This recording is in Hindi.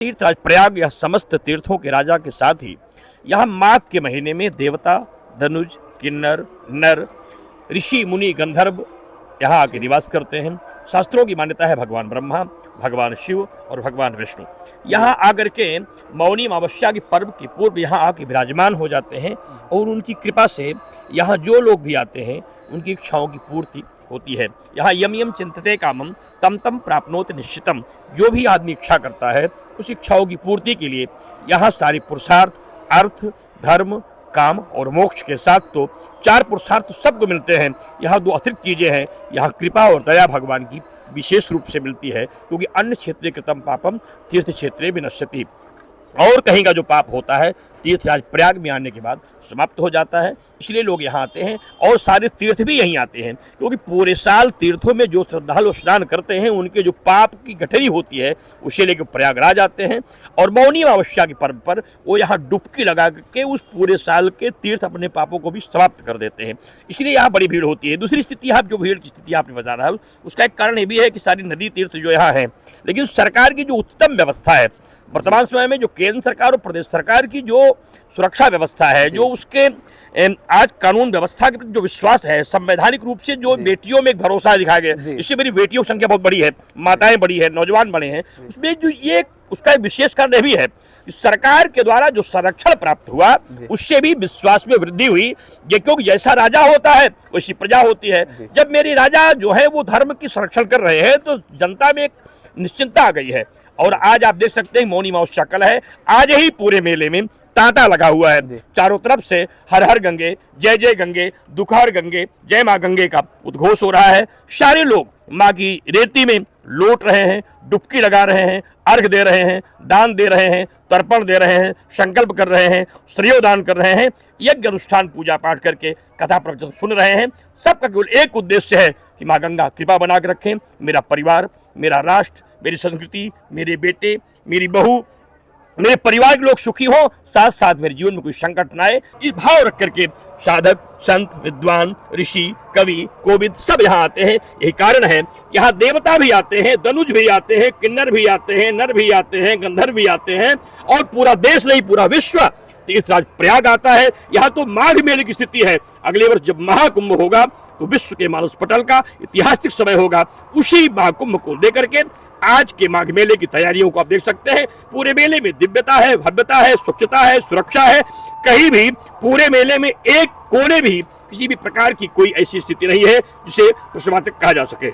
तीर्थराज प्रयाग यह समस्त तीर्थों के राजा के साथ ही यहाँ माघ के महीने में देवता, धनुज, किन्नर, नर, ऋषि, मुनि, गंधर्व यहाँ आके निवास करते हैं। शास्त्रों की मान्यता है भगवान ब्रह्मा, भगवान शिव और भगवान विष्णु यहाँ आकर के मौनी अमावस्या के पर्व के पूर्व यहाँ आके विराजमान हो जाते हैं और उनकी कृपा से यहाँ जो लोग भी आते हैं उनकी इच्छाओं की पूर्ति होती है। यहाँ यम यम चिंतते कामम तम तम प्राप्नोति निश्चितम, जो भी आदमी इच्छा करता है उस इच्छाओं की पूर्ति के लिए यहाँ सारी पुरुषार्थ, अर्थ, धर्म, काम और मोक्ष के साथ तो 4 पुरुषार्थ सबको मिलते हैं। यहाँ 2 अतिरिक्त चीजें हैं, यहाँ कृपा और दया भगवान की विशेष रूप से मिलती है, क्योंकि अन्य क्षेत्रे कृतम पापम तीर्थ क्षेत्रे विनश्यति, और कहीं का जो पाप होता है तीर्थराज प्रयाग में आने के बाद समाप्त हो जाता है। इसलिए लोग यहाँ आते हैं और सारे तीर्थ भी यहीं आते हैं, क्योंकि पूरे साल तीर्थों में जो श्रद्धालु स्नान करते हैं उनके जो पाप की गठरी होती है उसे लेकर प्रयागराज आते हैं और मौनी अमावस्या के पर्व पर वो यहाँ डुबकी लगा के उस पूरे साल के तीर्थ अपने पापों को भी समाप्त कर देते हैं। इसलिए यहाँ बड़ी भीड़ होती है। दूसरी स्थिति, आप जो भीड़ की स्थिति आपने बता रहा है उसका एक कारण ये भी है कि सारी नदी तीर्थ जो यहाँ है, लेकिन सरकार की जो उत्तम व्यवस्था है वर्तमान समय में, जो केंद्र सरकार और प्रदेश सरकार की जो सुरक्षा व्यवस्था है, जो उसके आज कानून व्यवस्था के प्रति जो विश्वास है, संवैधानिक रूप से जो बेटियों में एक भरोसा दिखाया गया, इससे मेरी बेटियों की संख्या बहुत बड़ी है, माताएं बड़ी है, नौजवान बड़े हैं, उसमें जो ये उसका एक विशेष कारण यह भी है कि सरकार के द्वारा जो संरक्षण प्राप्त हुआ उससे भी विश्वास में वृद्धि हुई। क्योंकि जैसा राजा होता है वैसी प्रजा होती है। जब मेरे राजा जो है वो धर्म की संरक्षण कर रहे हैं तो जनता में एक निश्चिंतता आ गई है। और आज आप देख सकते हैं मौनी अमावस्या कल है, आज ही पूरे मेले में तांता लगा हुआ है, चारों तरफ से हर हर गंगे, जय जय गंगे, दुखहर गंगे, जय माँ गंगे का उद्घोष हो रहा है। सारे लोग माँ की रेती में लौट रहे हैं, डुबकी लगा रहे हैं, अर्घ दे रहे हैं, दान दे रहे हैं, तर्पण दे रहे हैं, संकल्प कर रहे हैं, श्रेयोदान कर रहे हैं, यज्ञ अनुष्ठान पूजा पाठ करके कथा प्रवचन सुन रहे हैं। सबका केवल एक उद्देश्य है कि माँ गंगा कृपा बना के रखें, मेरा परिवार, मेरा राष्ट्र, मेरी संस्कृति, मेरे बेटे, मेरी बहू, मेरे परिवार के लोग सुखी हो, साथ साथ मेरे जीवन में कोई संकट न आए। इस भाव रख करके साधक, संत, विद्वान, ऋषि, कवि, कोविद सब यहाँ आते हैं। यही कारण है यहाँ देवता भी आते हैं, धनुज भी आते हैं, किन्नर भी आते हैं, नर भी आते हैं, गंधर्व भी आते हैं और पूरा देश नहीं पूरा विश्व तीर्थराज प्रयाग आता है। यहाँ तो माघ मेले की स्थिति है। अगले वर्ष जब महाकुंभ होगा तो विश्व के मानस पटल का ऐतिहासिक समय होगा। उसी महाकुंभ को लेकर के आज के माघ मेले की तैयारियों को आप देख सकते हैं। पूरे मेले में दिव्यता है, भव्यता है, स्वच्छता है, सुरक्षा है। कहीं भी पूरे मेले में एक कोने भी किसी भी प्रकार की कोई ऐसी स्थिति नहीं है जिसे प्रश्नवाचक कहा जा सके।